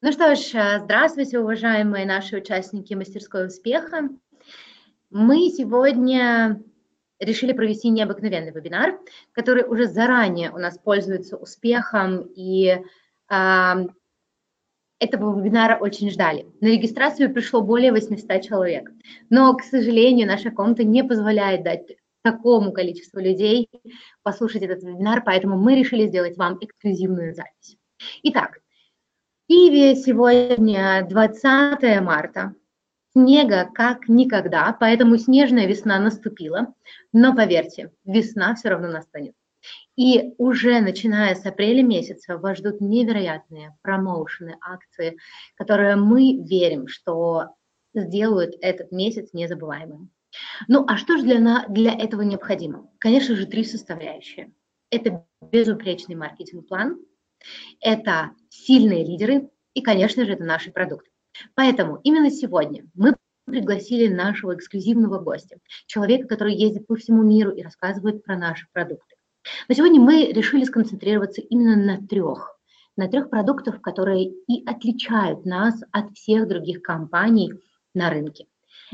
Ну что ж, здравствуйте, уважаемые наши участники мастерской успеха. Мы сегодня решили провести необыкновенный вебинар, который уже заранее у нас пользуется успехом, и этого вебинара очень ждали. На регистрацию пришло более 800 человек, но, к сожалению, наша комната не позволяет дать такому количеству людей послушать этот вебинар, поэтому мы решили сделать вам эксклюзивную запись. Итак, в Киеве сегодня 20 марта. Снега как никогда, поэтому снежная весна наступила. Но поверьте, весна все равно настанет. И уже начиная с апреля месяца вас ждут невероятные промоушены, акции, которые мы верим, что сделают этот месяц незабываемым. Ну а что же для этого необходимо? Конечно же, 3 составляющие. Это безупречный маркетинг-план, это сильные лидеры и, конечно же, это наши продукты. Поэтому именно сегодня мы пригласили нашего эксклюзивного гостя, человека, который ездит по всему миру и рассказывает про наши продукты. Но сегодня мы решили сконцентрироваться именно на трех продуктах, которые и отличают нас от всех других компаний на рынке.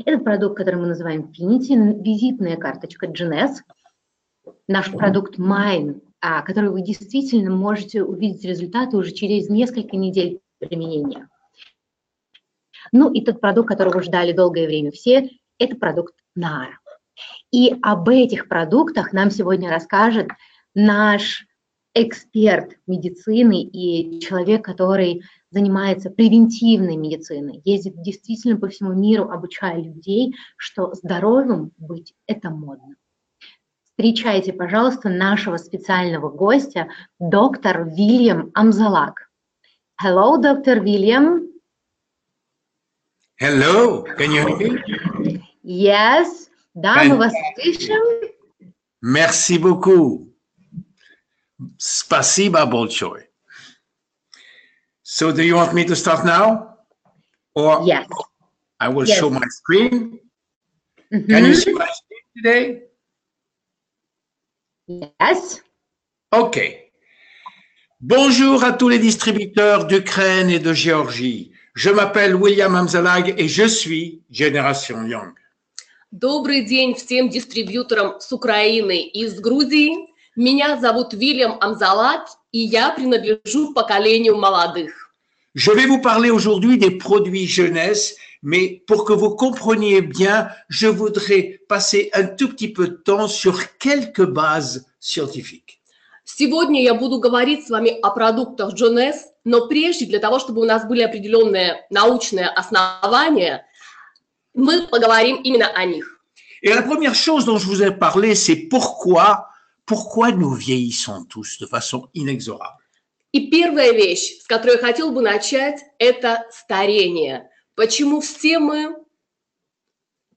Этот продукт, который мы называем Finity, визитная карточка GNS, наш продукт Mine, который вы действительно можете увидеть результаты уже через несколько недель применения. Ну и тот продукт, которого ждали долгое время все, это продукт Nara. И об этих продуктах нам сегодня расскажет наш эксперт медицины и человек, который занимается превентивной медициной, ездит действительно по всему миру, обучая людей, что здоровым быть – это модно. Встречайте, пожалуйста, нашего специального гостя, доктор Вильям Амзалак. Hello, доктор Вильям. Hello, can you hear me? Yes, да, мы вас слышим. Merci beaucoup. Спасибо большое. So, do you want me to start now? Or yes. I will show my screen. Can you see my screen today? Yes. OK. Bonjour à tous les distributeurs d'Ukraine et de Géorgie. Je m'appelle William Amzalag et je suis Génération Young. Добрый день всем дистрибьюторам с Украины и с Грузии. Меня зовут Вильям Амзалак, и я принадлежу поколению молодых. Je vais vous parler aujourd'hui des produits jeunesse, mais pour que vous compreniez bien, je voudrais passer un tout petit peu de temps sur quelques bases scientifiques. Сегодня я буду говорить с вами о продуктах GNS, но прежде, для того, чтобы у нас были определенные научные основания, мы поговорим именно о них. Et la première chose dont je vous ai parlé, c'est pourquoi nous vieillissons tous de façon inexorable. И первая вещь, с которой я хотел бы начать, это старение. Почему все мы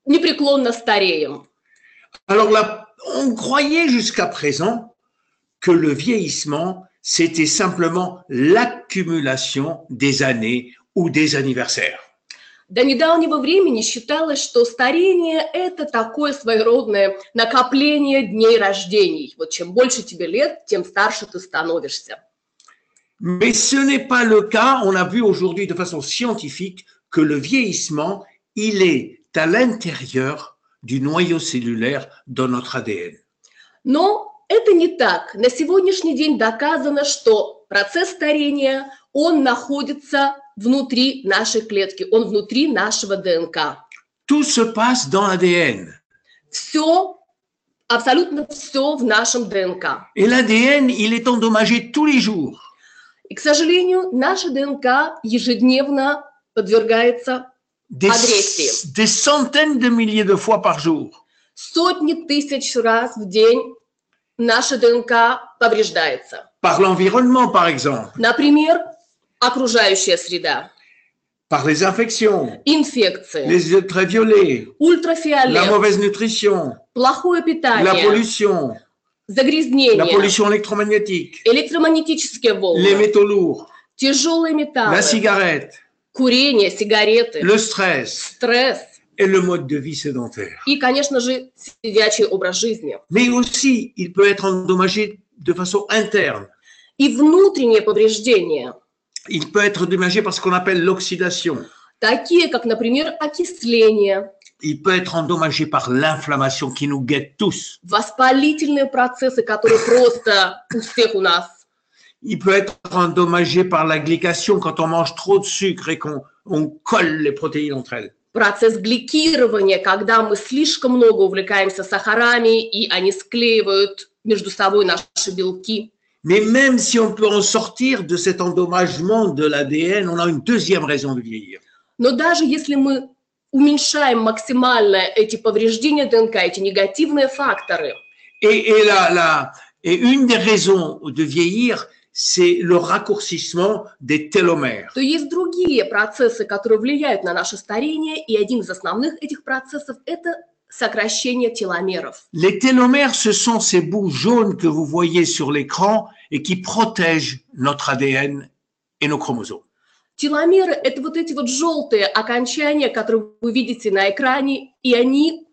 непреклонно стареем? Alors on croyait jusqu'à présent que le vieillissement, c'était simplement l'accumulation des années ou des anniversaires. До недавнего времени считалось, что старение – это такое своеродное накопление дней рождений. Вот чем больше тебе лет, тем старше ты становишься. Mais ce n'est pas le cas. On a vu aujourd'hui de façon scientifique que le vieillissement, il est à l'intérieur du noyau cellulaire dans notre ADN. Но это не так. На сегодняшний день доказано, что процесс старения, он находится внутри нашей клетки, он внутри нашего ДНК. Tout se passe dans l'ADN. Все, абсолютно все в нашем ДНК. Et l'ADN, il est endommagé tous les jours. И, к сожалению, наша ДНК ежедневно подвергается агрессии. Des centaines de milliers de fois par jour. Сотни тысяч раз в день наша ДНК повреждается. Par l'environnement, par exemple. Например, окружающая среда. Par les infections. Инфекции. Les ultraviolets. Ультрафиолет. La mauvaise nutrition. Плохое питание. La pollution. Загрязнение. La pollution électromagnétique. Электромагнетические волны. Les métaux lourds. Тяжелые металлы. La cigarette. Курение, сигареты. Le stress. Стресс. Et le mode de vie sédentaire. И, конечно же, сидячий образ жизни. Mais aussi, il peut être endommagé de façon interne. И внутреннее повреждение. Il peut être endommagé par ce qu'on appelle l'oxydation. такие как, например, окисление, Il peut être endommagé par l'inflammation qui nous guette tous. воспалительные процессы, которые просто у всех у нас. Il peut être endommagé par la glycation quand on mange trop de sucre et qu'on colle les protéines entre elles. Процесс гликирования, когда мы слишком много увлекаемся сахарами, и они склеивают между собой наши белки. Mais même si on peut en sortir de cet endommagement de l'ADN, on a une deuxième raison de vieillir. Но даже если мы уменьшаем максимально эти повреждения ДНК, эти негативные факторы, Et une des raisons de vieillir, c'est le raccourcissement des télomères. то есть другие процессы, которые влияют на наше старение, и один из основных этих процессов – это сокращение теломеров. Les télomères, ce sont ces bouts jaunes que vous voyez sur l'écran et qui protègent notre ADN et nos chromosomes. Теломеры – это вот эти вот желтые окончания, которые вы видите на экране, и они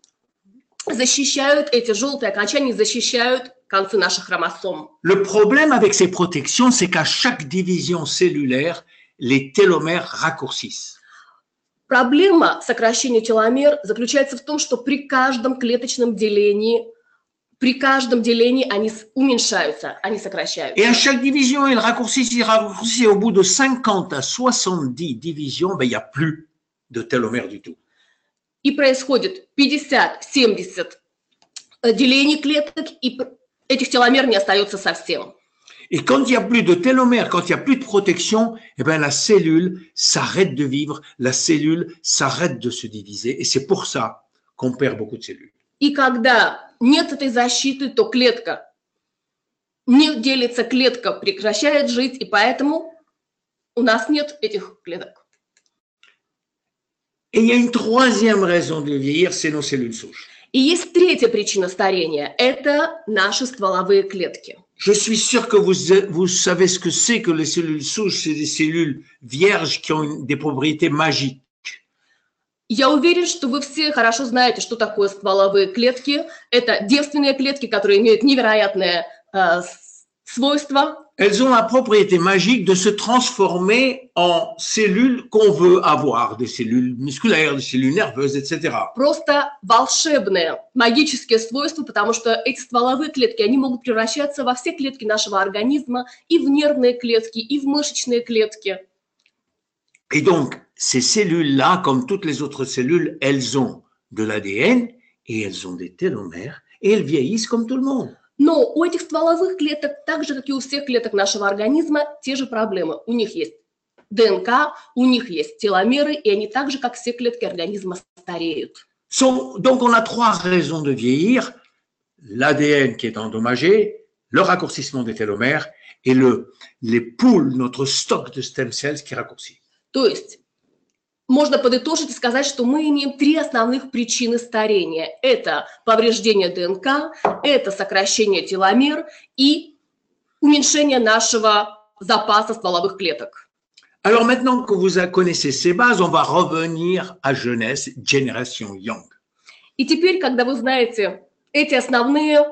защищают, эти желтые окончания защищают концы наших хромосом. Le problème avec ces protections, c'est qu'à chaque division cellulaire, les télomères raccourcissent. Проблема сокращения теломер заключается в том, что при каждом клеточном делении, они уменьшаются, они сокращаются. Et à chaque division, ils raccourcissent, et au bout de 50 à 70 divisions, ben, il n'y a plus de télomères du tout. И происходит 50-70 делений клеток, и этих теломер не остается совсем. Et quand il n'y a plus de télomères, quand il n'y a plus de protection, eh ben, la cellule s'arrête de vivre, la cellule s'arrête de se diviser, et c'est pour ça qu'on perd beaucoup de cellules. И когда нет этой защиты, то клетка не делится, клетка прекращает жить, и поэтому у нас нет этих клеток. Et il y a une troisième raison de vieillir, c'est nos cellules souches. И есть третья причина старения – это наши стволовые клетки. Je suis sûr que vous savez ce que c'est que les cellules souches, c'est des cellules vierges qui ont des propriétés magiques. Я уверен, что вы все хорошо знаете, что такое стволовые клетки. Это девственные клетки, которые имеют невероятные свойства. Elles ont la propriété magique de se transformer en cellules qu'on veut avoir, des cellules musculaires, des cellules nerveuses, etc. Просто волшебные, магические свойства, потому что эти стволовые клетки, они могут превращаться во все клетки нашего организма, и в нервные клетки, и в мышечные клетки. Et donc, ces cellules-là, comme toutes les autres cellules, elles ont de l'ADN et elles ont des télomères et elles vieillissent comme tout le monde. Но у этих стволовых клеток, так же, как и у всех клеток нашего организма, те же проблемы. У них есть ДНК, у них есть теломеры, и они так же, как все клетки организма, стареют. Donc, on a trois raisons de vieillir. L'ADN qui est endommagé, le raccourcissement des télomères et les poules, notre stock de stem cells qui raccourcit. То есть можно подытожить и сказать, что мы имеем три основных причины старения. Это повреждение ДНК, это сокращение теломер и уменьшение нашего запаса стволовых клеток. Alors maintenant que vous connaissez ces bases, on va revenir à jeunesse, Generation Young. И теперь, когда вы знаете эти основные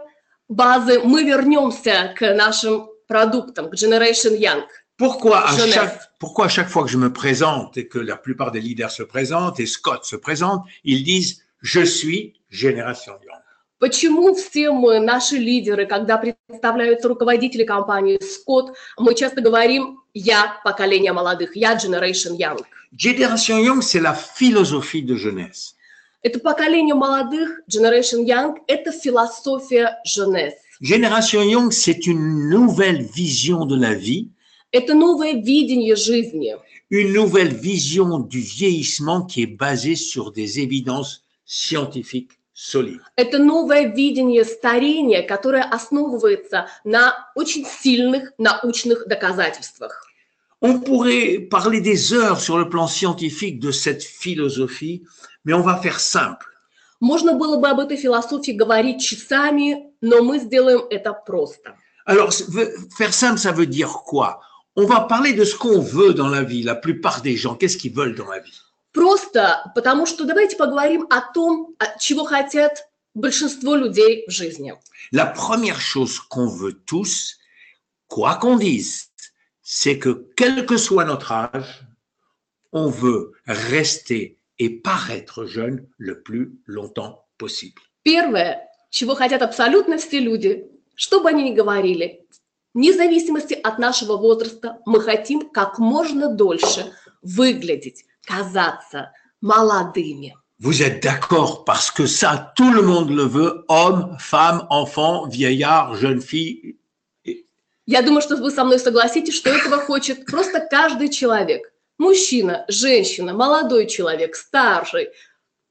базы, мы вернемся к нашим продуктам, к Generation Young. Pourquoi à chaque fois que je me présente et que la plupart des leaders se présentent et Scott se présente, ils disent « Je suis Génération Young ». Почему все мы, наши лидеры, когда представляются руководители компании Scott, мы часто говорим «Я поколение молодых», «Я Generation Young». Génération Young, c'est la philosophie de jeunesse. Это поколение молодых, Generation Young, это философия jeunesse. Génération Young, c'est une nouvelle vision de la vie. Это новое видение жизни. Une nouvelle vision du vieillissement qui est basée sur des évidences scientifiques solides. Это новое видение старения, которое основывается на очень сильных научных доказательствах. On pourrait parler des heures sur le plan scientifique de cette philosophie, mais on va faire simple. Можно было бы об этой философии говорить часами, но мы сделаем это просто. Alors, faire simple, ça veut dire quoi? On va parler de ce qu'on veut dans la vie, la plupart des gens, qu'est-ce qu'ils veulent dans la vie? Просто потому что давайте поговорим о том, чего хотят большинство людей в жизни. La première chose qu'on veut tous, quoi qu'on dise, c'est que quel que soit notre âge, on veut rester et paraître jeune le plus longtemps possible. Первое, чего хотят абсолютно все люди, что бы они ни говорили, вне зависимости от нашего возраста, мы хотим как можно дольше выглядеть, казаться молодыми. Vous êtes d'accord parce que ça, tout le monde le veut, hommes, femmes, enfants, vieillards, jeunes filles. Я думаю, что вы со мной согласитесь, что этого хочет просто каждый человек. Мужчина, женщина, молодой человек, старший,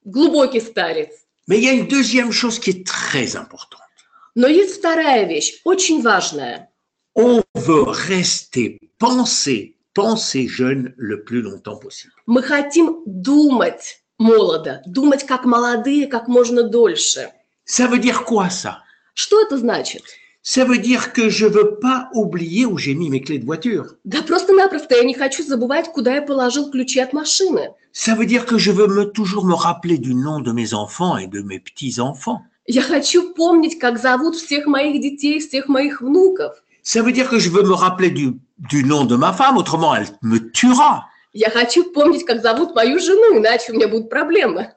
глубокий старец. Mais il y a une deuxième chose qui est très importante. Но есть вторая вещь, очень важная. On veut rester, penser jeune le plus longtemps possible. Мы хотим думать молодо, думать как молодые, как можно дольше. Ça veut dire quoi ça? Что это значит? Ça veut dire que je veux pas oublier où j'ai mis mes clés de voiture. Да просто-напросто я не хочу забывать, куда я положил ключи от машины. Ça veut dire que je veux toujours me rappeler du nom de mes enfants et de mes petits-enfants. Я хочу помнить, как зовут всех моих детей, всех моих внуков. Ça veut dire que je veux me rappeler du nom de ma femme, autrement elle me tuera. Я хочу помнить, как зовут мою жену, иначе у меня будут проблемы.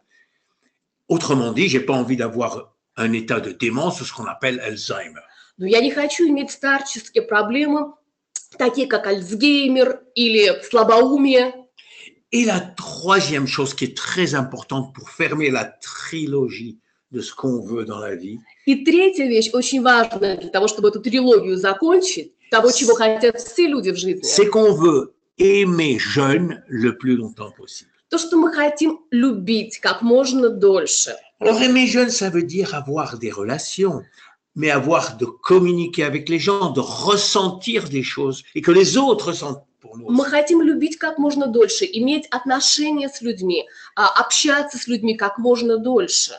Autrement dit, j'ai pas envie d'avoir un état de démence ou ce qu'on appelle Alzheimer. Но я не хочу иметь старческие проблемы, такие как Альцгеймер или слабоумие. Et la troisième chose qui est très importante pour fermer la trilogie de ce qu'on veut dans la vie, И третья вещь, очень важная для того, чтобы эту трилогию закончить, того, чего хотят все люди в жизни, c'est qu'on veut aimer jeune le plus longtemps possible. то, что мы хотим любить как можно дольше. Alors aimer jeune, ça veut dire avoir des relations, mais de communiquer avec les gens, de ressentir des choses et que les autres ressentent pour nous. Мы хотим любить как можно дольше, иметь отношения с людьми, общаться с людьми как можно дольше.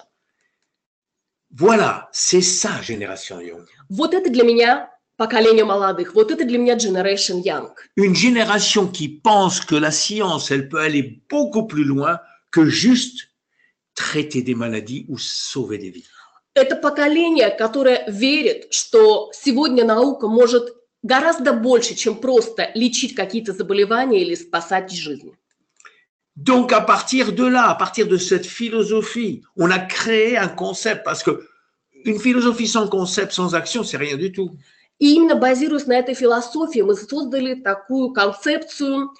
Voilà, c'est ça, Génération Young. Вот это для меня поколение молодых, вот это для меня Generation Young. Une génération qui pense que la science, elle peut aller beaucoup plus loin que juste traiter des maladies ou sauver des vies. Это поколение, которое верит, что сегодня наука может гораздо больше, чем просто лечить какие-то заболевания или спасать жизни. Donc, à partir de là, à partir de cette philosophie, on a créé un concept, parce que une philosophie sans concept, sans action, c'est rien du tout. И именно базируясь на этой философии, мы создали такую концепцию,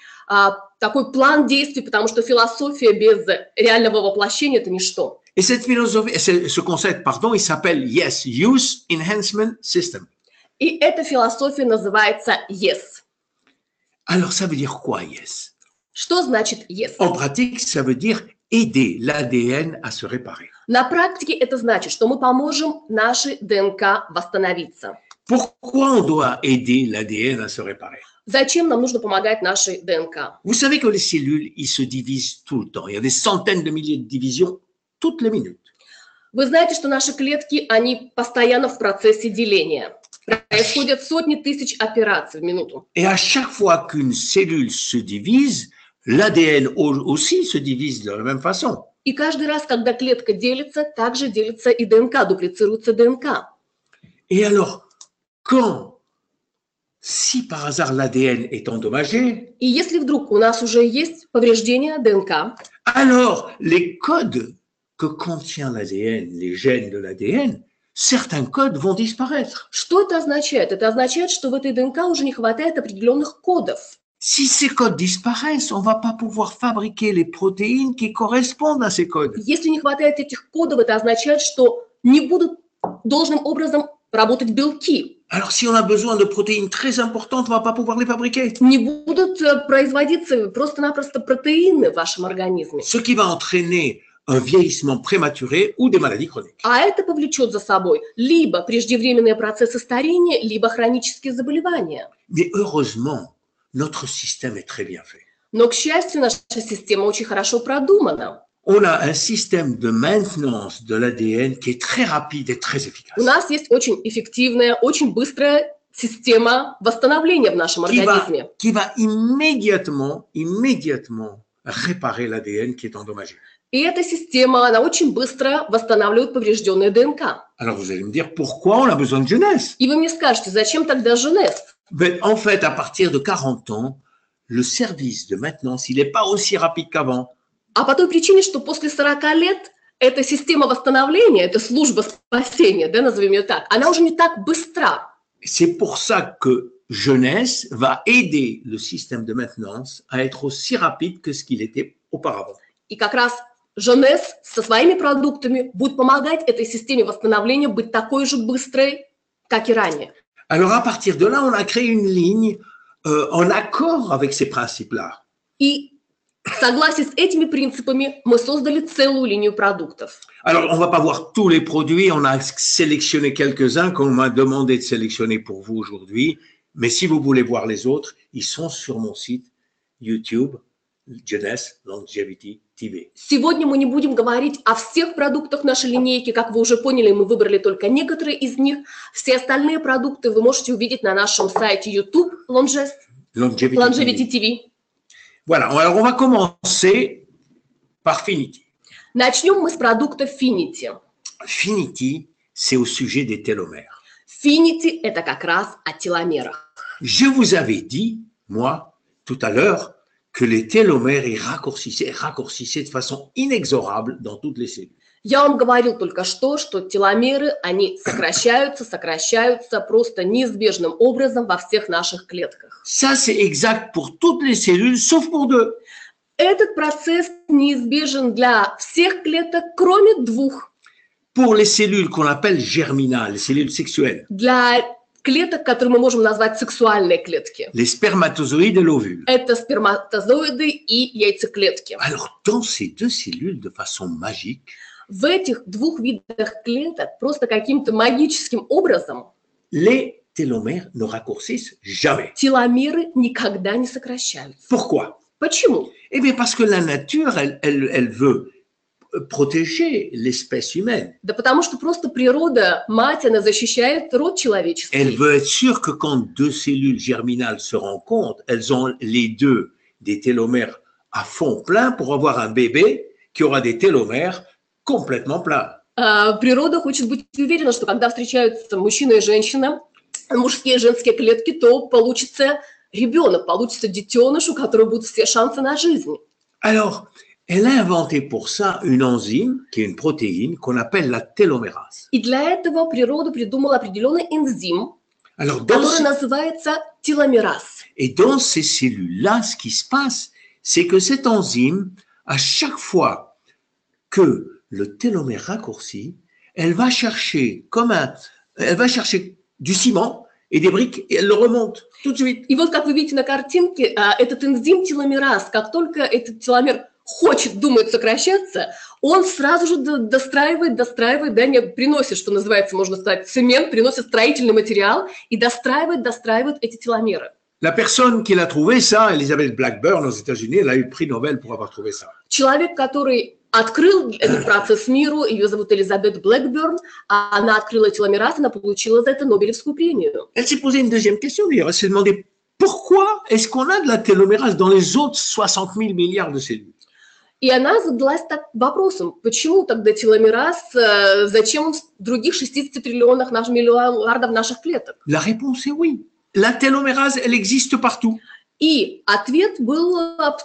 такой план действий, потому что философия без реального воплощения – это ничто. Et cette philosophie, ce concept, pardon, il s'appelle Yes, Use Enhancement System. И эта философия называется YES. Alors, ça veut dire quoi, Yes? Что значит YES? En pratique, ça veut dire aider l'ADN à se réparer. На практике это значит, что мы поможем нашей ДНК восстановиться. Pourquoi on doit aider l'ADN à se réparer? Зачем нам нужно помогать нашей ДНК? Vous savez que les cellules, ils se divisent tout le temps. Il y a des centaines de milliers de divisions toutes les minutes. Вы знаете, что наши клетки, они постоянно в процессе деления. Происходят сотни тысяч операций в минуту. Et à chaque fois qu'une cellule se divise, l'ADN aussi se divise de la même façon. И каждый раз, когда клетка делится, также делится и ДНК, дуплицируется ДНК. Et alors, si par hasard l'ADN est endommagé, И если вдруг у нас уже есть повреждение ДНК, alors les codes que contient l'ADN, les gènes de l'ADN, certains codes vont disparaître. что это означает? Это означает, что в этой ДНК уже не хватает определенных кодов. Si ces codes disparaissent, on ne va pas pouvoir fabriquer les protéines qui correspondent à ces codes. Если не хватает этих кодов, это означает, что не будут должным образом работать белки. Alors si on a besoin de protéines très importantes, on ne va pas pouvoir les fabriquer. Не будут производиться просто-напросто протеины в вашем организме. Ce qui va entraîner un vieillissement prématuré ou des maladies chroniques. А это повлечет за собой либо преждевременные процессы старения, либо хронические заболевания. Mais heureusement, notre système est très bien fait. Но, к счастью, наша система очень хорошо продумана. On a un système de maintenance de l'ADN qui est très rapide et très efficace. У нас есть очень эффективная, очень быстрая система восстановления в нашем организме. Qui va immédiatement réparer l'ADN qui est endommagé. И эта система, она очень быстро восстанавливает поврежденное ДНК. Alors vous allez me dire pourquoi on a besoin de jeunesse? И вы мне скажете, зачем тогда Женес? Ben, en fait, à partir de 40 ans, le service de maintenance, il n'est pas aussi rapide qu'avant. А по той причине, что после 40 лет эта система восстановления, эта служба спасения, да, назовем ее так, она уже не так быстра. C'est pour ça que jeunesse va aider le système de maintenance à être aussi rapide que ce qu'il était auparavant. И как раз Женес со своими продуктами будет помогать этой системе восстановления быть такой же быстрой, как и ранее. Alors à partir de là, on a créé une ligne en accord avec ces principes-là. И в согласии с этими принципами мы создали целую линию продуктов. Alors, on ne va pas voir tous les produits, on a sélectionné quelques-uns qu'on m'a demandé de sélectionner pour vous aujourd'hui, mais si vous voulez voir les autres, ils sont sur mon site YouTube, Jeunesse Longevity TV. Сегодня мы не будем говорить о всех продуктах нашей линейки, как вы уже поняли, мы выбрали только некоторые из них. Все остальные продукты вы можете увидеть на нашем сайте YouTube Longevity TV. Voilà, alors on va commencer par Finity. Начнем мы с продукта Finity. Finity, c'est au sujet des télomères. Finity – это как раз о теломерах. Je vous avais dit, moi, tout à l'heure, que les télomères ils raccourcissaient de façon inexorable dans toutes les cellules. Я вам говорил только что теломеры, они сокращаются просто неизбежным образом во всех наших клетках. Ça, c'est exact pour toutes les cellules, sauf pour deux. Этот процесс неизбежен для всех клеток, кроме двух. Pour les cellules qu'on appelle germinales, les cellules sexuelles. Для клеток, которые мы можем назвать сексуальные клетки. Les spermatozoïdes et l'ovule. Это сперматозоиды и яйцеклетки. Alors, dans ces deux cellules, de façon magique, в этих двух видах клеток просто каким-то магическим образом les télomères ne raccourcissent jamais. Теломеры никогда не сокращаются. Pourquoi? Почему? Eh bien, parce que la nature, elle veut protéger l'espèce humaine. Да потому что просто природа, мать, она защищает род человеческий. Elle veut être sûre que quand deux cellules germinales se rencontrent, elles ont les deux des télomères à fond plein pour avoir un bébé qui aura des télomères complètement pleins. Природа хочет быть уверена, что когда встречаются мужчина и женщина, мужские и женские клетки, то получится ребенок, получится детеныш, у которого будут все шансы на жизнь. Alors, elle a inventé pour ça une enzyme, qui est une protéine, qu'on appelle la télomérase. И для этого природа придумала определенный энзим, Alors, который называется теломераз. Et dans ces cellules-là, ce qui se passe, c'est que cette enzyme, à chaque fois que le télomère raccourci, elle va chercher du ciment et des briques et elle le remonte tout de suite. И вот, как вы видите на картинке, этот энзим теломераз, как только этот теломер думает сокращаться, он сразу же достраивает, да, не приносит, что называется, можно сказать, цемент, приносит строительный материал и достраивает эти теломеры. La personne qui l'a trouvé ça, Elizabeth Blackburn aux États-Unis, elle a eu le prix Nobel pour avoir trouvé ça. Человек, который открыл этот процесс миру, ее зовут Элизабет Блэкберн, она открыла теломераз, она получила за это Нобелевскую премию. Elle s'est posé une deuxième question, d'ailleurs. Elle s'est demandé pourquoi est-ce qu'on a de la télomérase dans les autres 60 000 milliards de cellules? И она задалась так вопросом, почему тогда теломераз, зачем он в других 60 триллионах миллиардов наших клеток? La réponse est oui. La télomérase, elle existe partout. И ответ был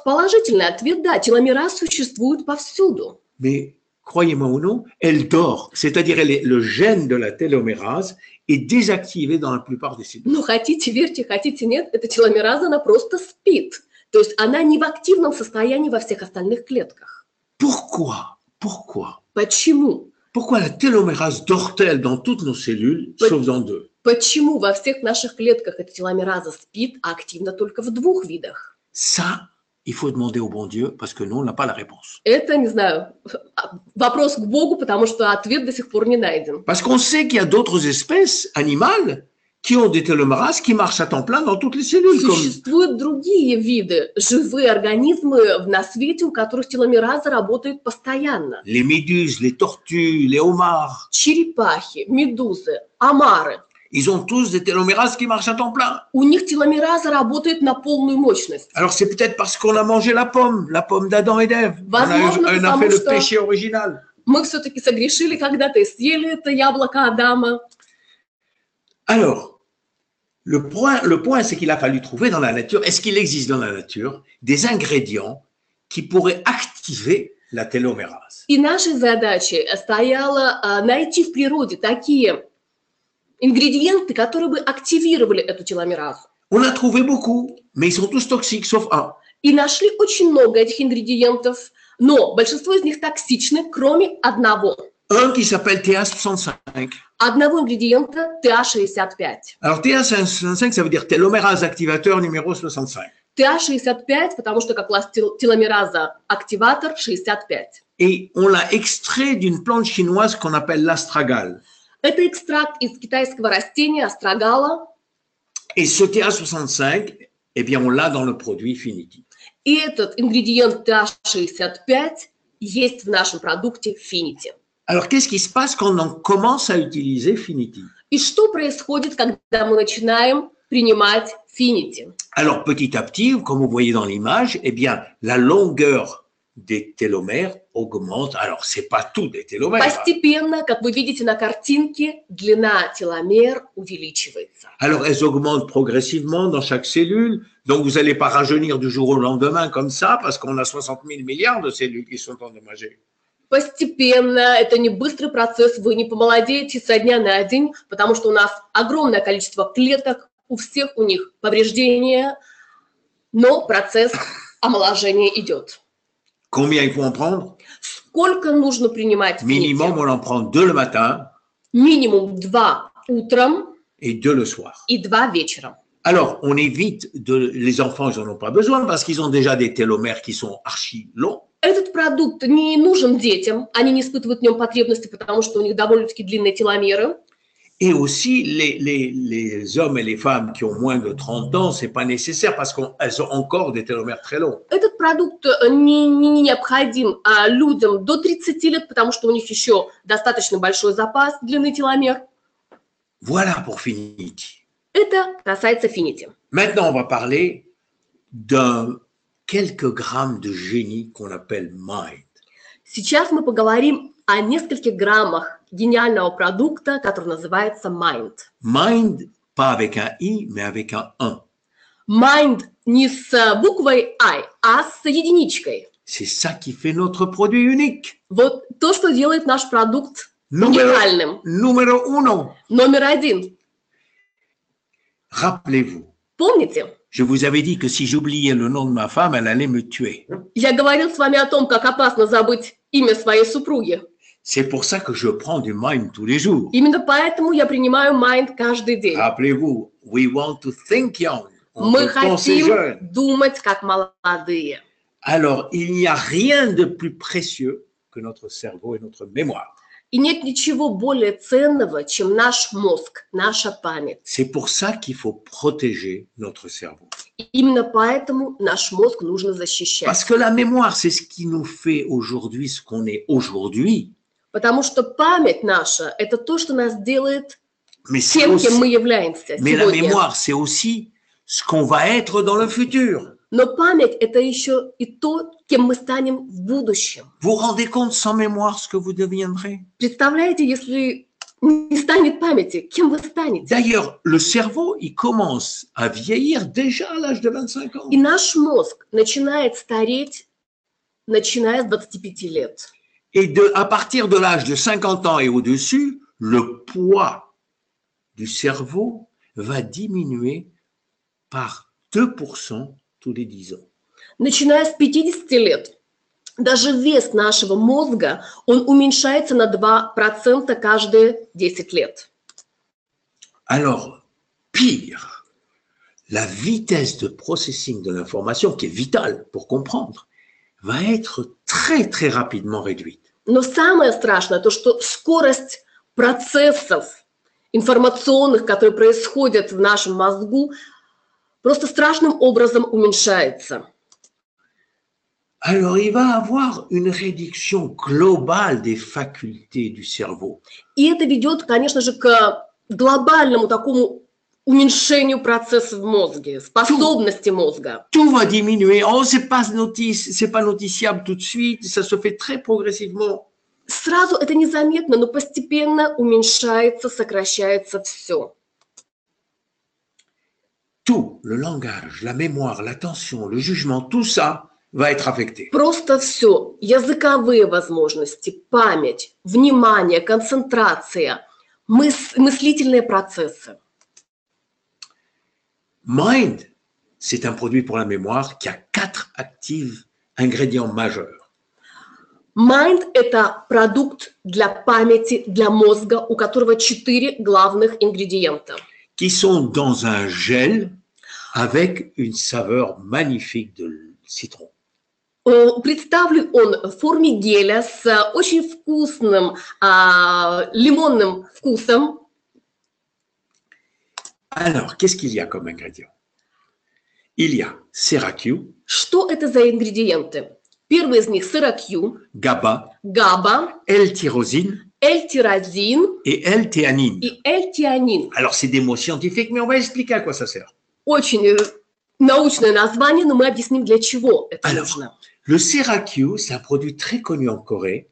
положительный. Ответ, да, теломераз существует повсюду. Mais croyez-moi ou non, elle dort. C'est-à-dire, le gène de la télomérase est désactivé dans la plupart des cellules. Ну, хотите верьте, хотите нет, эта теломераза, она просто спит. То есть она не в активном состоянии во всех остальных клетках. Pourquoi? Почему? Pourquoi la télomérase dort-elle dans toutes nos cellules, sauf dans deux? Почему во всех наших клетках эта теломераза спит, а активна только в двух видах? Ça, il faut demander au bon Dieu, parce que nous, on n'a pas la réponse. Это, не знаю, вопрос к Богу, потому что ответ до сих пор не найден. Parce qu'on sait qu'il y a d'autres espèces animales qui ont des télomérases qui marchent à temps plein dans toutes les cellules. Существуют другие виды, живые организмы на свете, у которых теломераза работает постоянно. Les méduses, les tortues, les homards. Черепахи, медузы, омары. ils ont tous des télomérases qui marchent à temps plein. У них теломераза работает на полную мощность. Alors c'est peut-être parce qu'on a mangé la pomme d'Adam et d'Ève. On Возможно, a потому fait le что péché original. мы все-таки согрешили когда-то и съели это яблоко Адама. Alors, le point c'est qu'il a fallu trouver dans la nature, est-ce qu'il existe dans la nature des ingrédients qui pourraient activer la télomérase? И нашей задачей стояло найти в природе такие ингредиенты, которые бы активировали эту теломеразу. On a trouvé beaucoup, mais ils sont tous toxiques sauf un. И нашли очень много этих ингредиентов, но большинство из них токсичны, кроме одного. Un qui s'appelle TA65. Одного ингредиента TA65. Alors TA65, ça veut dire télomérase activateur numéro 65. TA65, потому что как раз теломераза активатор 65. Et on l'a extrait d'une plante chinoise qu'on appelle l'astragale. Это экстракт из китайского растения астрагала. Et ce TA65, eh bien, on l'a dans le produit Finity. И этот ингредиент TA65 есть в нашем продукте Finity. Alors, qu'est-ce qui se passe quand on commence à utiliser Finity? И что происходит, когда мы начинаем принимать Finity? Alors, petit à petit, comme vous voyez dans l'image, eh bien, la longueur des télomères augmente. Alors, c'est pas tout des télomères. Постепенно, как вы видите на картинке, длина теломер увеличивается. Alors, elles augmentent progressivement dans chaque cellule. Donc, vous n'allez pas rajeunir du jour au lendemain comme ça, parce qu'on a 60 000 milliards de cellules qui sont endommagées. Постепенно, это не быстрый процесс, вы не помолодеете со дня на день, потому что у нас огромное количество клеток, у всех у них повреждения, но процесс омоложения идет. Combien il faut en prendre? Сколько нужно принимать Minimum, on en prend 2 le matin. Минимум 2 утром et 2 le soir. и 2 вечером. Alors, on évite les enfants, ils n'en ont pas besoin parce qu'ils ont déjà des télomères qui sont archi longs. Этот продукт не нужен детям, они не испытывают в нем потребности, потому что у них довольно-таки длинные теломеры. Et aussi, les hommes et les femmes qui ont moins de 30 ans, ce n'est pas nécessaire parce qu'elles ont encore des télomères très longs. Этот продукт не необходим людям до 30 лет, потому что у них еще достаточно большой запас длины теломер. Voilà pour Finity. Это касается Finity. Maintenant, on va parler quelques grammes de génie qu'on appelle Mind. Сейчас мы поговорим о нескольких граммах гениального продукта, который называется Mind. Mind, pas avec un I, mais avec un 1. Mind не с буквой I, а с единичкой. C'est ça qui fait notre produit unique. Вот то, что делает наш продукт уникальным. Numéro 1. Номер 1. Rappelez-vous. Помните? Je vous avais dit que si j'oubliais le nom de ma femme, elle allait me tuer. Я говорил с вами о том, как опасно забыть имя своей супруги. C'est pour ça que je prends du Mind tous les jours. Именно поэтому я принимаю Mind каждый день. Rappelez-vous, we want to think young. On Мы veut penser хотим jeune. думать как молодые. Alors, il n'y a rien de plus précieux que notre cerveau et notre mémoire. И нет ничего более ценного, чем наш мозг, наша память. C'est pour ça qu'il faut protéger notre cerveau. И именно поэтому наш мозг нужно защищать. Parce que la mémoire, c'est ce qui nous fait aujourd'hui ce qu'on est aujourd'hui. Потому что память наша – это то, что нас делает Mais тем, кем мы являемся la сегодня. mémoire, c'est aussi ce qu'on va être dans le futur. Но память – это еще и то, кем мы станем в будущем. Vous vous rendez compte sans mémoire ce que vous deviendrez? Представляете, если не станет памяти, кем вы станете? D'ailleurs, le cerveau, il commence à vieillir déjà à l'âge de 25 ans. И наш мозг начинает стареть, начиная с 25 лет. Et à partir de l'âge de 50 ans et au-dessus, le poids du cerveau va diminuer par 2% tous les 10 ans. Начиная с 50 лет, даже вес нашего мозга, он уменьшается на 2% каждые 10 лет. Alors, pire, la vitesse de processing de l'information, qui est vitale pour comprendre, va être très, très rapidement réduite. Но самое страшное, то, что скорость процессов информационных, которые происходят в нашем мозгу, просто страшным образом уменьшается. Alors, il va avoir une réduction globale des facultés du cerveau. И это ведет, конечно же, к глобальному такому уменьшению процессов в мозге, способности мозга. Tout va diminuer. Oh, c'est pas noticiable tout de suite. Ça se fait très progressivement. Сразу это незаметно, но постепенно уменьшается, сокращается все. Tout, le langage, la mémoire, l'attention, le jugement, tout ça va être affecté. Просто все. Языковые возможности, память, внимание, концентрация, мыслительные процессы. Mind, c'est un produit pour la mémoire qui a 4 actifs ingrédients majeurs. Mind – это продукт для памяти, для мозга, у которого 4 главных ингредиента. Qui sont dans un gel avec une saveur magnifique de citron. Представлен он в форме геля с очень вкусным лимонным вкусом. Alors, qu'est-ce qu'il y a comme ingrédients? Il y a Seracu, Что это за ингредиенты? Первый из них – сырокью, GABA, габа, L-tyrosine L-тирозин et L-théanine. и L-тианин. Alors, c'est des mots scientifiques, mais on va expliquer à quoi ça sert. Очень научное название, но мы объясним, для чего это нужно. Le Seracu, c'est un produit très connu en Corée.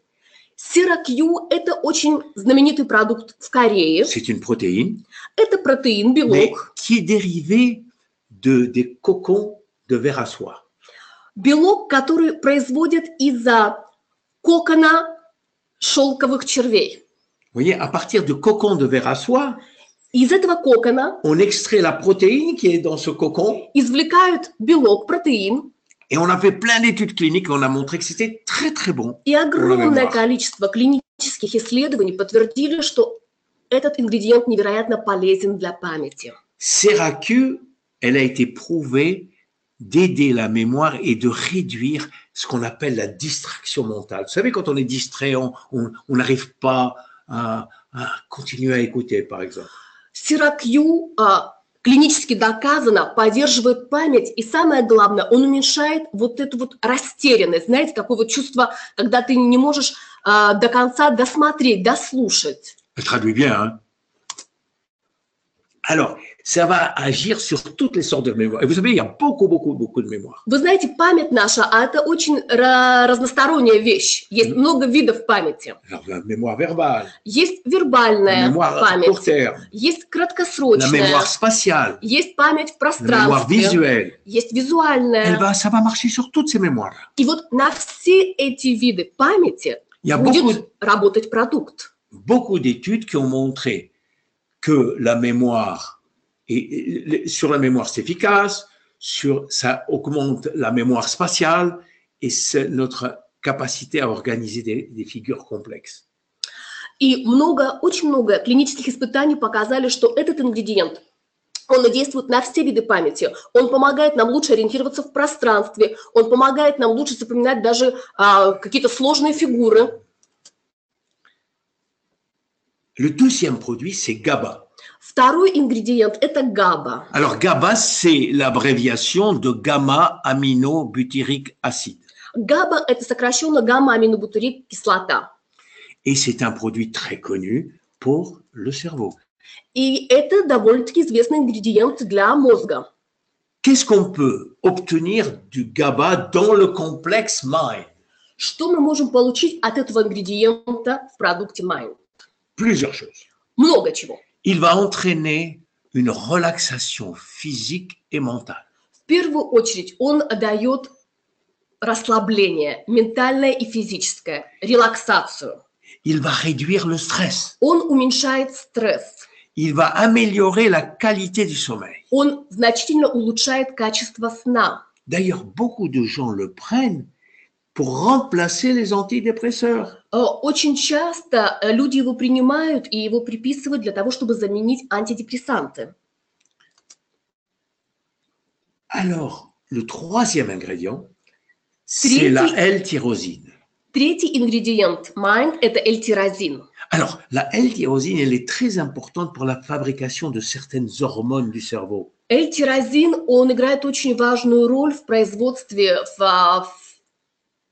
Сырокью – это очень знаменитый продукт в Корее. C'est une protéine, Это протеин, mais белок. qui est dérivé des cocons de vers à soie. Белок, который производят из-за кокона шелковых червей. Vous voyez, à partir de cocons de vers à soie, Из этого кокона on extrait la protéine qui est dans ce cocon извлекают белок, протеин, et on a fait plein d'études cliniques et on a montré que c'était très très bon. и огромное mémoire. количество клинических исследований подтвердили, что этот ингредиент невероятно полезен для памяти. Seracu, elle a été prouvée d'aider la mémoire et de réduire ce qu'on appelle la distraction mentale. Vous savez, quand on est distrait, on n'arrive pas à continuer à écouter, par exemple. Сырокью клинически доказано поддерживает память, и самое главное, он уменьшает вот эту вот растерянность, знаете, такое вот чувство, когда ты не можешь до конца досмотреть, дослушать. Je traduis bien, hein? Alors, ça va agir sur toutes les sortes de mémoires. Et vous savez, il y a beaucoup de mémoires. Вы знаете, память наша, это очень разносторонняя вещь. Есть много видов памяти. Alors, la mémoire verbale, Есть la вербальная mémoire à court память, terme, есть la краткосрочная, mémoire spatiale, есть память в la mémoire пространстве, visuelle. есть визуальная. Ça va marcher sur toutes ces mémoires. И вот на все эти виды памяти Il y a будет работать продукт. beaucoup d'études qui ont montré que la mémoire, sur la mémoire c'est efficace, ça augmente la mémoire spatiale et c'est notre capacité à organiser des figures complexes. И очень много клинических испытаний показали, что этот ингредиент, он действует на все виды памяти. Он помогает нам лучше ориентироваться в пространстве, он помогает нам лучше запоминать даже какие-то сложные фигуры. Le deuxième produit, c'est GABA. Второй ингредиент – это габа. Alors, GABA, c'est l'abréviation de gamma-aminobutyrique acide. габа – это сокращенно гамма-аминобутырик кислота. Et c'est un produit très connu pour le cerveau. И это довольно-таки известный ингредиент для мозга. Qu'est-ce qu'on peut obtenir du GABA dans le complexe Mind? Что мы можем получить от этого ингредиента в продукте Mind? Plusieurs choses. Много чего. Il va entraîner une relaxation physique et mentale. В первую очередь он дает расслабление, ментальное и физическое, релаксацию. Il va réduire le stress. Он уменьшает стресс. Il va améliorer la qualité du sommeil. Он значительно улучшает качество сна. D'ailleurs, beaucoup de gens le prennent pour remplacer les antidépresseurs. Очень часто люди его принимают и его приписывают для того, чтобы заменить антидепрессанты. Alors, le troisième ingrédient, c'est la L-tyrosine. Третий ингредиент Mind – это L-тирозин. Alors, la L-tyrosine, elle est très importante pour la fabrication de certaines hormones du cerveau. L-тирозин, он играет очень важную роль в производстве, в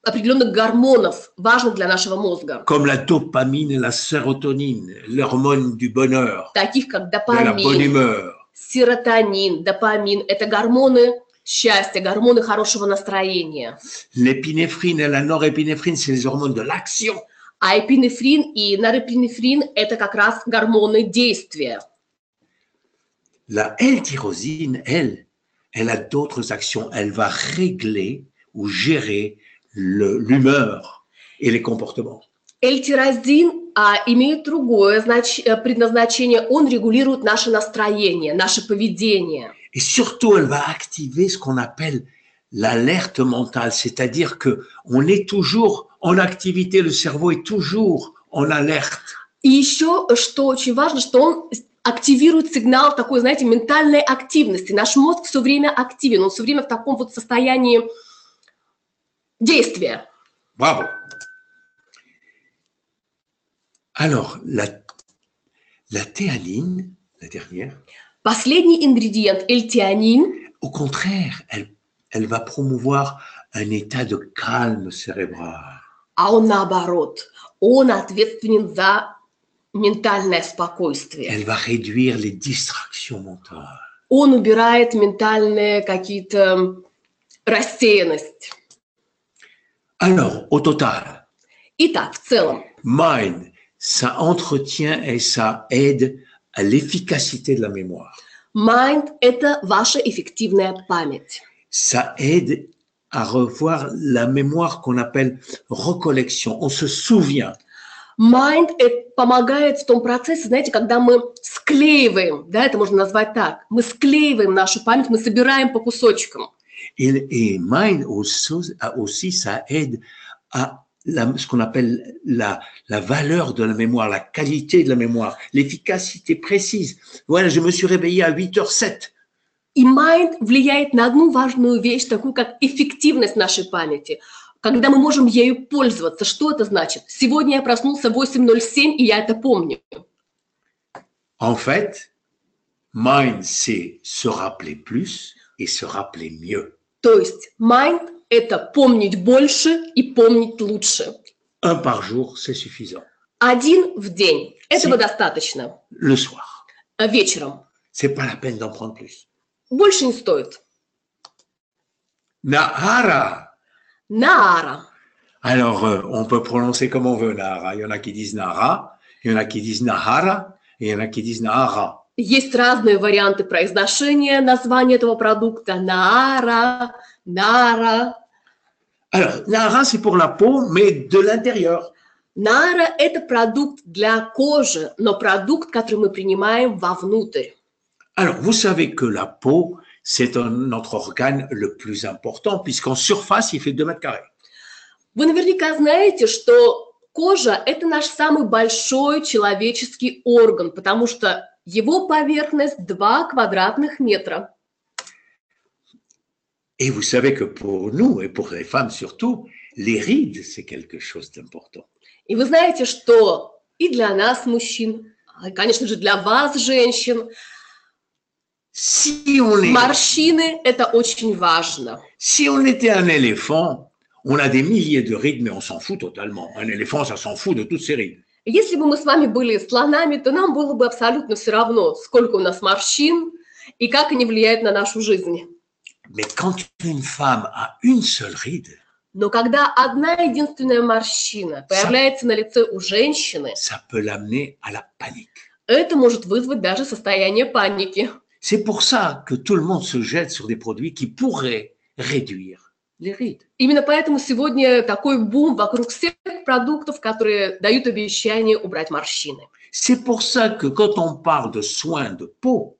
определенных гормонов, важных для нашего мозга, comme la dopamine et la sérotonine, l'hormone du bonheur, таких как de la bonne допамин, humeur. серотонин, допамин. Это гормоны счастья, гормоны хорошего настроения. L'épinéphrine et la norépinéphrine, c'est les hormones de l'action. А эпинефрин и норепинефрин – это как раз гормоны действия. La L-tyrosine, elle a d'autres actions. Elle va régler ou gérer l'humeur et les comportements. L-тирозин имеет другое предназначение. Он регулирует наше настроение, наше поведение. Et surtout, elle va activer ce qu'on appelle l'alerte mentale, c'est-à-dire que on est toujours en activité, le cerveau est toujours en alerte. И еще, что очень важно, что он активирует сигнал такой, знаете, ментальной активности. Наш мозг все время активен, он все время в таком вот состоянии действия. Bravo. Alors, la théanine, la dernière, Последний ингредиент, L-тианин, au contraire, elle va promouvoir un état de calme cérébral. а он наоборот, он ответственен за ментальное спокойствие. Elle va réduire les distractions mentales. Он убирает ментальные какие-то рассеянность. Alors, au total, Итак, в целом, Mind, ça entretient et ça aide à l'efficacité de la mémoire. Mind – это ваша эффективная память. Ça aide à revoir la mémoire qu'on appelle recollection. On se souvient. Mind помогает в том процессе, знаете, когда мы склеиваем, да, это можно назвать так, мы склеиваем нашу память, мы собираем по кусочкам. Et Mind aussi, ça aide à ce qu'on appelle la valeur de la mémoire, la qualité de la mémoire, l'efficacité précise. Voilà, je me suis réveillé à 8h07. И Mind влияет на одну важную вещь, такую как эффективность нашей памяти. Когда мы можем ею пользоваться, что это значит? Сегодня я проснулся в 8:07, и я это помню. En fait, Mind, c'est se rappeler plus et se rappeler mieux. То есть Mind – это помнить больше и помнить лучше. Un par jour, c'est suffisant. Один в день. Этого достаточно. Le soir. Вечером. C'est pas la peine d'en prendre plus. Больше не стоит. Nahara. Наара. Alors, on peut prononcer comme on veut, Nahara. Il y en a qui disent Nahara, il y en a qui disent Nahara, et il y en a qui disent Nahara. Есть разные варианты произношения названия этого продукта. Наара, Нара. Alors, Nahara, c'est pour la peau, mais de l'intérieur. Нара – это продукт для кожи, но продукт, который мы принимаем вовнутрь. Alors, vous savez que la peau, c'est notre organe le plus important, puisqu'en surface, il fait 2 mètres carrés. Вы наверняка знаете, что кожа – это наш самый большой человеческий орган, потому что его поверхность 2 квадратных метра. Et vous savez que pour nous, et pour les femmes surtout, les rides, c'est quelque chose d'important. И вы знаете, что и для нас, мужчин, и, конечно же, для вас, женщин, Si on морщины – это очень важно. Si on était un éléphant, on a des milliers de rides, mais on s'en fout totalement. Un éléphant, ça s'en fout de toutes ses rides. Если бы мы с вами были слонами, то нам было бы абсолютно все равно, сколько у нас морщин и как они влияют на нашу жизнь. Mais quand une femme a une seule ride, Но когда одна единственная морщина появляется на лице у женщины, ça peut l'amener à la panique. это может вызвать даже состояние паники. C'est pour ça que tout le monde se jette sur des produits qui pourraient réduire les rides. Именно поэтому сегодня такой бум вокруг всех продуктов, которые дают обещание убрать морщины. C'est pour ça que quand on parle de soins de peau,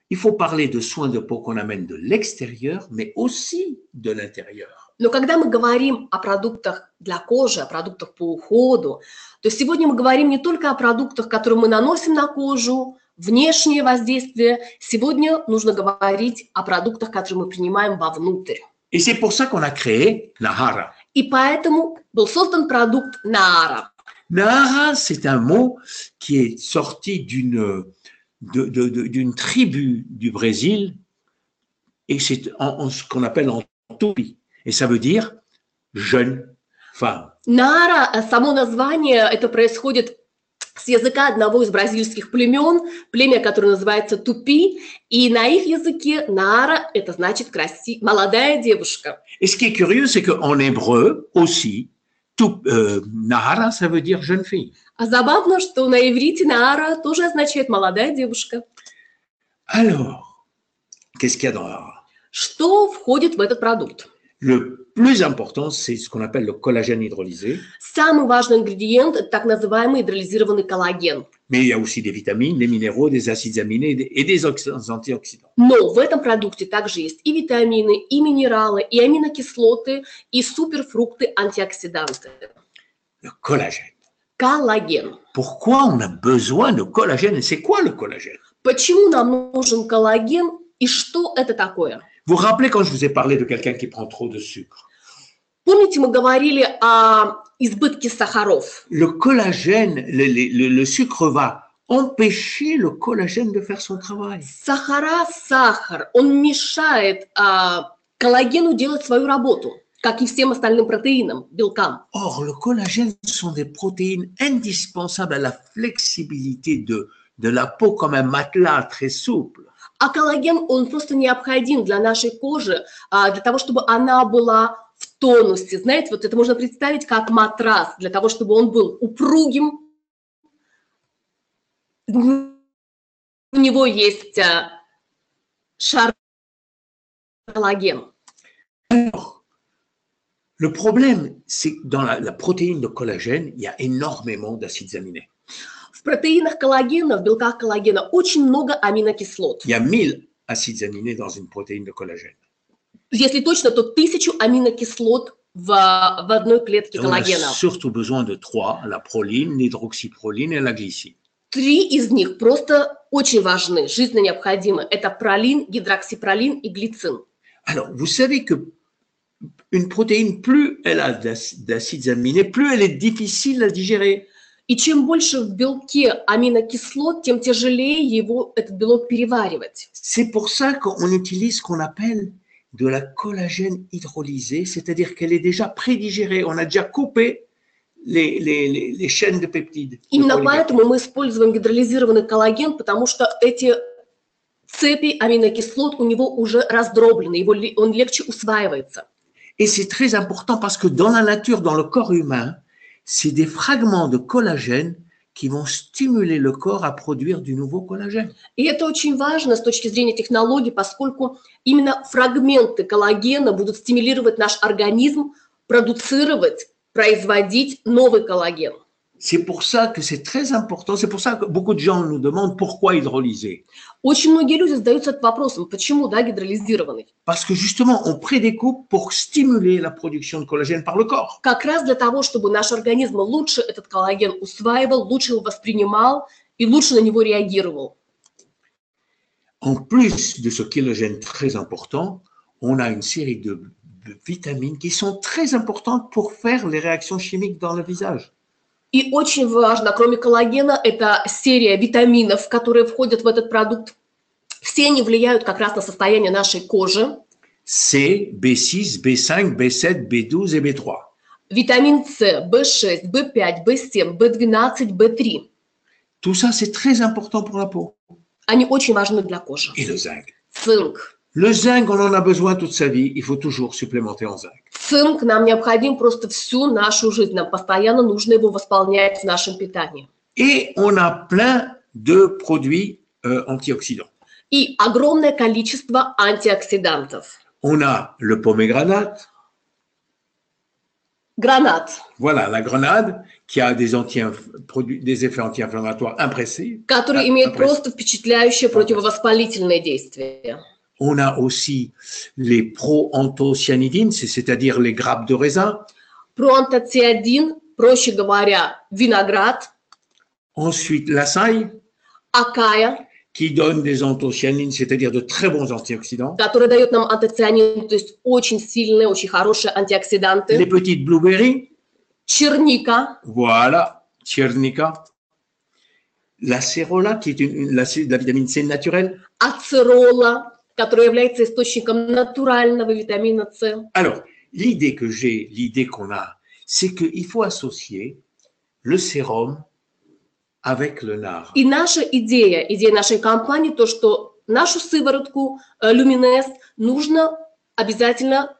il faut parler de soins de peau qu'on amène de l'extérieur, mais aussi de l'intérieur. Но когда мы говорим о продуктах для кожи, о продуктах по уходу, то сегодня мы говорим не только о продуктах, которые мы наносим на кожу, внешнее воздействие. Сегодня нужно говорить о продуктах, которые мы принимаем вовнутрь. Et c'est pour ça qu'on a créé Nahara. И поэтому был создан продукт Наара. Nahara, c'est un mot qui est sorti d'une tribu du Brésil, et c'est ce qu'on appelle en tupi. Et ça veut dire jeune, femme. Наара, само название, это происходит с языка одного из бразильских племен, племя, которое называется Тупи, и на их языке Наара – это значит молодая девушка. Et ce qui est curieux, c'est qu'en hébreu aussi, Nahara, ça veut dire jeune fille. А забавно, что на иврите Наара тоже означает молодая девушка. Alors, qu'est-ce qu'il y a dans Nahara? Что входит в этот продукт? Le plus important, c'est ce qu'on appelle le collagène hydrolysé. Самый важный ингредиент – это так называемый гидролизированный коллаген. Mais il y a aussi des vitamines, des minéraux, des acides aminés et des antioxydants. Но в этом продукте также есть и витамины, и минералы, и аминокислоты, и суперфрукты, антиоксиданты. Le collagène. Коллаген. Pourquoi on a besoin de collagène et c'est quoi le collagène? Почему нам нужен коллаген и что это такое? Vous vous rappelez quand je vous ai parlé de quelqu'un qui prend trop de sucre? Помните, мы говорили о избытке сахаров? Le collagène, le sucre va empêcher le collagène de faire son travail. Сахар, он мешает коллагену делать свою работу, как и всем остальным протеинам, белкам. Or, le collagène sont des protéines indispensables à la flexibilité de la peau comme un matelas très souple. А коллаген, он просто необходим для нашей кожи, для того, чтобы она была в тонусе. Знаете, вот это можно представить как матрас, для того, чтобы он был упругим. У него есть шар коллаген. Alors, le problème, c'est que dans la protéine de collagène, il y a énormément d'acides aminés. В протеинах коллагена, в белках коллагена очень много аминокислот. Il y a 1000 acides aminés dans une protéine de collagène. Если точно, то 1000 аминокислот в одной клетке Et on a коллагена. surtout besoin de 3, la proline, l'hydroxyproline et la glycine. 3 из них просто очень важны, жизненно необходимы. Это пролин, гидроксипролин и глицин. Alors, vous savez que une protéine, plus elle a d'acides aminés, plus elle est difficile à digérer. И чем больше в белке аминокислот, тем тяжелее его, этот белок, переваривать. C'est pour ça qu'on utilise ce qu'on appelle de la collagène hydrolysée, c'est-à-dire qu'elle est déjà prédigérée. On a déjà coupé les chaînes de peptides. Именно поэтому мы используем гидролизированный коллаген, потому что эти цепи аминокислот у него уже раздроблены, он легче усваивается. Et c'est très important parce que dans la nature, dans le corps humain, c'est des fragments de collagène qui vont stimuler le corps à produire du nouveau collagène. И это очень важно с точки зрения технологий, поскольку именно фрагменты коллагена будут стимулировать наш организм продуцировать, производить новый коллаген. C'est pour ça que c'est très important, c'est pour ça que beaucoup de gens nous demandent pourquoi hydrolyser. Очень многие люди задаются этот вопросом, почему, да, гидролизированный? Parce que justement, on prédécoupe pour stimuler la production de collagène par le corps. Как раз для того, чтобы наш организм лучше этот коллаген усваивал, лучше его воспринимал и лучше на него реагировал. En plus de ce collagène très important, on a une série de vitamines qui sont très importantes pour faire les réactions chimiques dans le visage. И очень важно, кроме коллагена, это серия витаминов, которые входят в этот продукт. Все они влияют как раз на состояние нашей кожи. C, B6, B5, B7, B12 et B3. Витамин С, В6, В5, В7, В12, В3. Tout ça, c'est très important pour la peau. Они очень важны для кожи. Et le zinc. Цинк. Le zinc, on en a besoin toute sa vie. Il faut toujours supplémenter en zinc. Цинк нам необходим просто всю нашу жизнь. Нам постоянно нужно его восполнять в нашем питании. Et on a plein de produits antioxydants. И огромное количество антиоксидантов. On a le pomegranate. Гранат, Voilà, la grenade qui a des effets anti-inflammatoires impressionnants. который имеет просто впечатляющее противовоспалительное действие. On a aussi les proanthocyanidines, c'est-à-dire les grappes de raisin. Проантоцианин, проще говоря, виноград. Ensuite, l'açaï, Акая, qui donne des anthocyanines, c'est-à-dire de très bons antioxydants. который дает нам антоцианин, то есть очень сильные, очень хорошие Les антиоксиданты. petites blueberries, Черника, voilà, tchernika. L'acérola, qui est la vitamine C naturelle. ацерола, который является источником натурального витамина С. Alors, l'idée qu'on a, c'est qu'il faut associer le sérum avec le нара. И наша идея нашей компании, то, что нашу сыворотку Luminesse нужно обязательно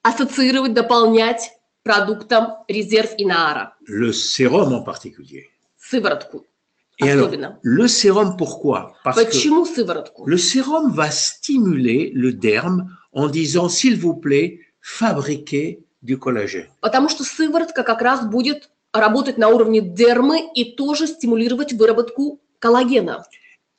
ассоциировать, дополнять продуктом резерв и Наара. Le sérum en particulier. Сыворотку. Et alors, Особенно. le sérum, pourquoi? Parce que Почему сыворотку? le sérum va stimuler le derme en disant, s'il vous plaît, fabriquez du collagène. Потому что сыворотка как раз будет работать на уровне дермы и тоже стимулировать выработку коллагена.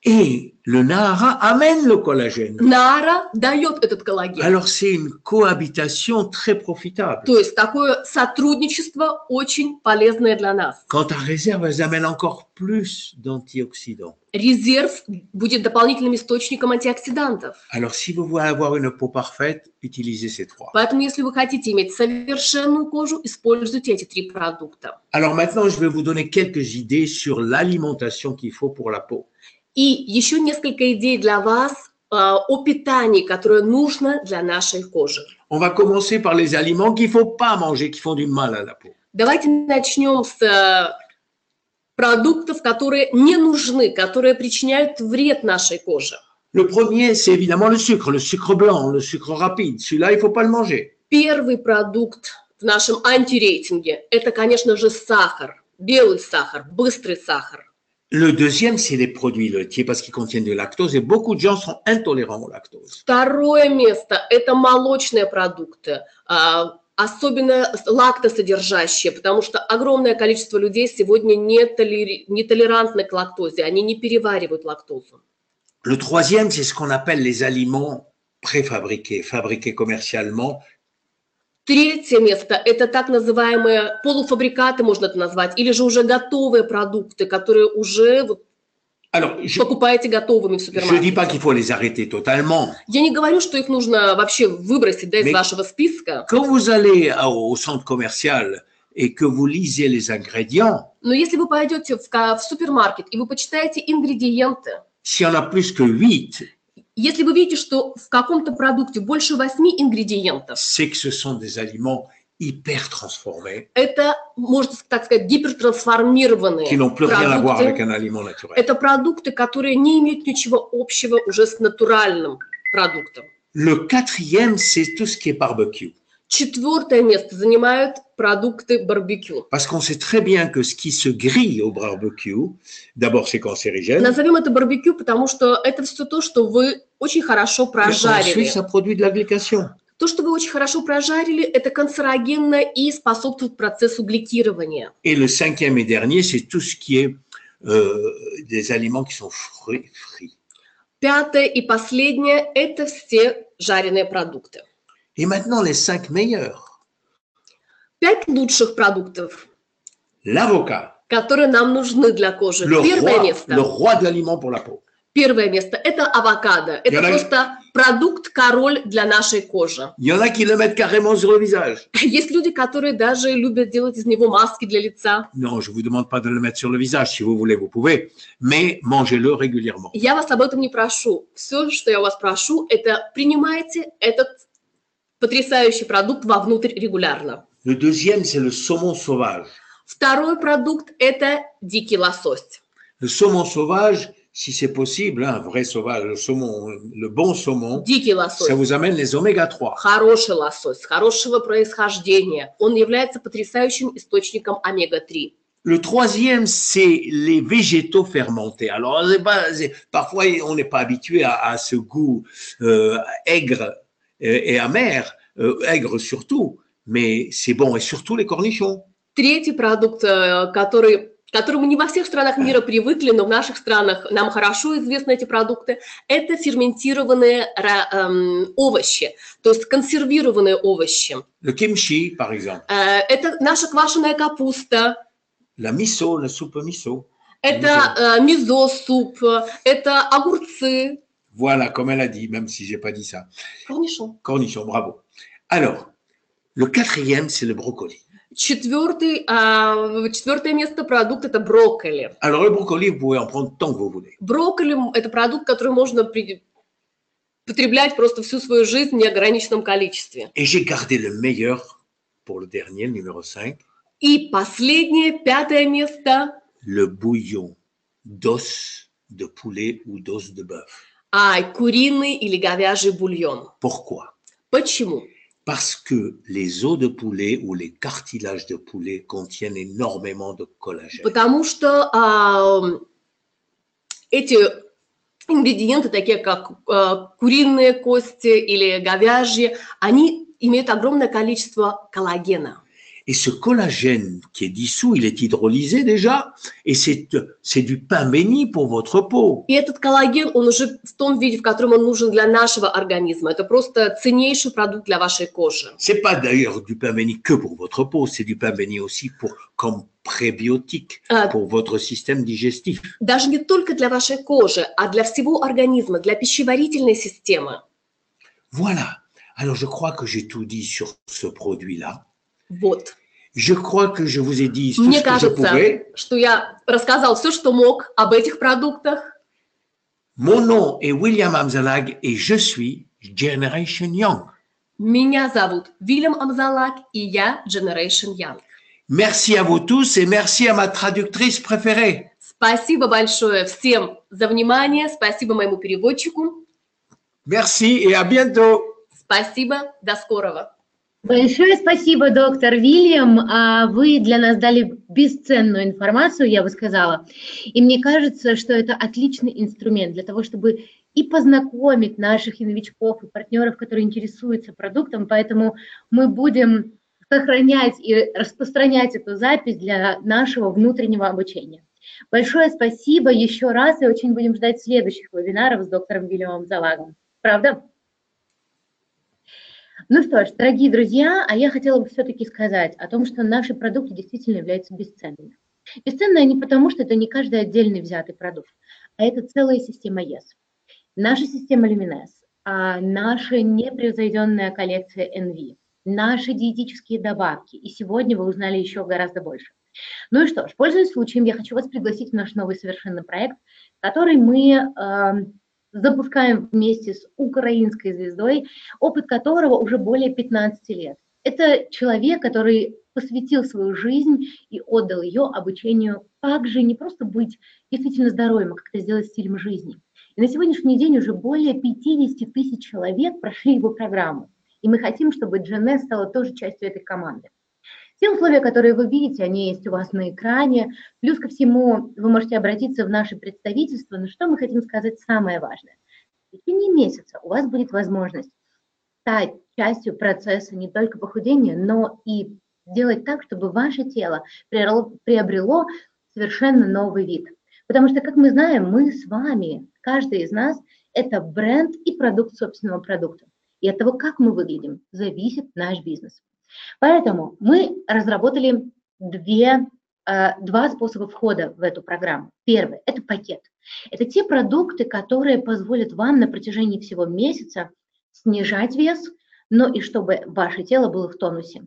Et le Nahara amène le collagène. Наара дает этот коллаген. Alors, c'est une cohabitation très profitable. То есть такое сотрудничество очень полезное для нас. Quant à réserve, elles amènent encore plus d'antioxydants. Резерв будет дополнительным источником антиоксидантов. Alors, si vous voulez avoir une peau parfaite, utilisez ces trois. Поэтому, если вы хотите иметь совершенную кожу, используйте эти 3 продукта. Alors maintenant, je vais vous donner quelques idées sur l'alimentation qu'il faut pour la peau. И еще несколько идей для вас о питании, которое нужно для нашей кожи. On va commencer par les aliments qu'il ne faut pas manger, qui font du mal à la peau. Давайте начнем с продуктов, которые не нужны, которые причиняют вред нашей коже. Le premier, c'est évidemment le sucre blanc, le sucre rapide. Celui-là, il ne faut pas le manger. Первый продукт в нашем антирейтинге – это, конечно же, сахар, белый сахар, быстрый сахар. Le deuxième, c'est les produits laitiers parce qu'ils contiennent du lactose et beaucoup de gens sont intolérants au lactose. Второе место – это молочные продукты, особенно лактосодержащие, потому что огромное количество людей сегодня не толерантны к лактозе, они не переваривают лактозу. Le troisième, c'est ce qu'on appelle les aliments préfabriqués, fabriqués commercialement. Третье место – это так называемые полуфабрикаты, можно это назвать, или же уже готовые продукты, которые уже Alors, покупаете готовыми в je ne dis pas супермаркете. qu'il faut les arrêter totalement. Я не говорю, что их нужно вообще выбросить из вашего списка. Quand vous allez au centre commercial et que vous lisez les ingrédients, Но если вы пойдете в супермаркет и вы почитаете ингредиенты, s'il y en a plus que 8, если вы видите, что в каком-то продукте больше 8 ингредиентов, c'est que ce sont des aliments hyper transformés это, можно так сказать, гипертрансформированные qui n'ont plus rien à voir avec продукты. un aliment naturel. Это продукты, которые не имеют ничего общего уже с натуральным продуктом. Le quatrième, c'est tout ce qui est barbecue. Четвертое место занимают продукты барбекю. Parce qu'on sait très bien que ce qui se grille au barbecue, d'abord c'est cancérigène, Назовем это барбекю, потому что это все то, что вы очень хорошо et прожарили. ensuite ça produit de la glycation. То, что вы очень хорошо прожарили, это канцерогенно и способствует процессу гликирования. Et le cinquième et dernier, c'est tout ce qui est des aliments qui sont frits. Пятое и последнее – это все жареные продукты. Et maintenant, les 5 meilleurs. 5 лучших продуктов, L'avocat, которые нам нужны для кожи. le Первое roi de l'aliment pour la peau. Первое место – это авокадо. Это просто продукт-король для нашей кожи. Il y en a qui le mettent carrément sur le visage. Есть люди, которые даже любят делать из него маски для лица. Non, je ne vous demande pas de le mettre sur le visage. Si vous voulez, vous pouvez. Mais mangez-le régulièrement. Я вас об этом не прошу. Все, что я вас прошу, это принимайте этот потрясающий продукт вовнутрь регулярно. Le deuxième, c'est le saumon sauvage. Второй продукт – это дикий лосось. Le saumon sauvage, si c'est possible, un vrai sauvage, le saumon, le bon saumon, Дикий лосось. ça vous amène les oméga-3. Хороший лосось, хорошего происхождения. Он является потрясающим источником омега-3. Le troisième, c'est les végétaux fermentés. Alors, parfois, on n'est pas habitué à ce goût aigre et amer, aigre surtout, mais c'est bon, et surtout les cornichons. Третий продукт, которому не во всех странах мира привыкли, но в наших странах нам хорошо известны эти продукты, это ферментированные овощи, то есть консервированные овощи. Le kimchi, par exemple. Это наша квашеная капуста. La miso, la soupe miso. Это мизо-суп, это огурцы. Voilà, comme elle a dit, même si je n'ai pas dit ça. Cornichon. Cornichon, bravo. Alors, le quatrième, c'est le brocoli. Четвертое место продукт – это брокколи. Alors, le brocoli, vous pouvez en prendre tant que vous voulez. Брокколи – это продукт, который можно потреблять просто всю свою жизнь в неограниченном количестве. Et j'ai gardé le meilleur pour le dernier, le numéro 5. И последнее, 5-е место. Le bouillon d'os de poulet ou d'os de bœuf. Куриный или говяжий бульон. Pourquoi? Почему? Parce que les os de poulet ou les cartilages de poulet contiennent énormément de collagène. Потому что эти ингредиенты, такие как куриные кости или говяжьи, они имеют огромное количество коллагена. Et ce collagène qui est dissous, il est hydrolysé déjà, et c'est du pain béni pour votre peau. И этот коллаген, он уже в том виде, в котором он нужен для нашего организма. Это просто ценнейший продукт для вашей кожи. C'est pas d'ailleurs du pain béni que pour votre peau, c'est du pain béni aussi comme prébiotique pour votre système digestif. Даже не только для вашей кожи, а для всего организма, для пищеварительной системы. Voilà. Alors je crois que j'ai tout dit sur ce produit-là. Вот. Je crois que je vous ai dit tout Мне ce que je кажется, pouvais. что я рассказал все, что мог об этих продуктах. Mon nom est William Amzalag et je suis Generation Young. Меня зовут Вильям Амзалак, и я Generation Young. Merci à vous tous et merci à ma traductrice préférée. Спасибо большое всем за внимание, спасибо моему переводчику. Merci et à bientôt. Спасибо, до скорого. Большое спасибо, доктор Вильям. Вы для нас дали бесценную информацию, я бы сказала. И мне кажется, что это отличный инструмент для того, чтобы и познакомить наших и новичков, и партнеров, которые интересуются продуктом. Поэтому мы будем сохранять и распространять эту запись для нашего внутреннего обучения. Большое спасибо еще раз, и очень будем ждать следующих вебинаров с доктором Вильямом Амзалагом. Правда? Ну что ж, дорогие друзья, а я хотела бы все-таки сказать о том, что наши продукты действительно являются бесценными. Бесценные они потому, что это не каждый отдельный взятый продукт, а это целая система ЕС. Наша система Luminess, наша непревзойденная коллекция NV, наши диетические добавки, и сегодня вы узнали еще гораздо больше. Ну и что ж, пользуясь случаем, я хочу вас пригласить в наш новый совершенно проект, который мы запускаем вместе с украинской звездой, опыт которого уже более 15 лет. Это человек, который посвятил свою жизнь и отдал ее обучению, как же не просто быть действительно здоровым, а как это сделать стилем жизни. И на сегодняшний день уже более 50 тысяч человек прошли его программу. И мы хотим, чтобы GNS стала тоже частью этой команды. Все условия, которые вы видите, они есть у вас на экране. Плюс ко всему вы можете обратиться в наше представительство. Но что мы хотим сказать самое важное? В течение месяца у вас будет возможность стать частью процесса не только похудения, но и сделать так, чтобы ваше тело приобрело совершенно новый вид. Потому что, как мы знаем, мы с вами, каждый из нас, это бренд и продукт собственного продукта. И от того, как мы выглядим, зависит наш бизнес. Поэтому мы разработали два способа входа в эту программу. Первый – это пакет. Это те продукты, которые позволят вам на протяжении всего месяца снижать вес, но и чтобы ваше тело было в тонусе.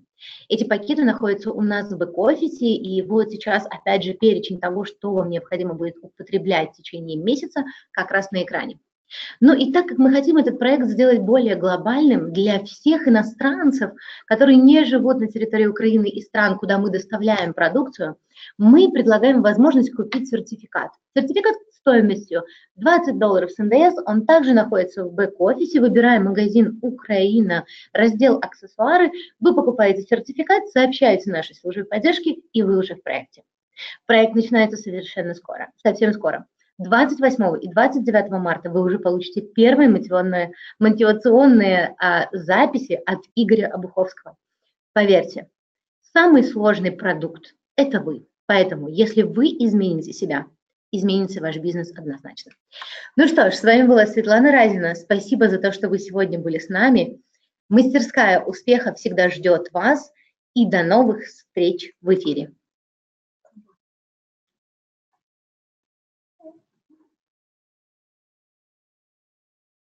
Эти пакеты находятся у нас в бэк-офисе, и вот сейчас, опять же, перечень того, что вам необходимо будет употреблять в течение месяца, как раз на экране. Ну и так как мы хотим этот проект сделать более глобальным для всех иностранцев, которые не живут на территории Украины и стран, куда мы доставляем продукцию, мы предлагаем возможность купить сертификат. Сертификат стоимостью $20 с НДС, он также находится в бэк-офисе, выбираем магазин «Украина», раздел «Аксессуары», вы покупаете сертификат, сообщаете нашей службе поддержки, и вы уже в проекте. Проект начинается совершенно скоро, совсем скоро. 28 и 29 марта вы уже получите первые мотивационные записи от Игоря Обуховского. Поверьте, самый сложный продукт – это вы. Поэтому, если вы измените себя, изменится ваш бизнес однозначно. Ну что ж, с вами была Светлана Разина. Спасибо за то, что вы сегодня были с нами. Мастерская успеха всегда ждет вас. И до новых встреч в эфире.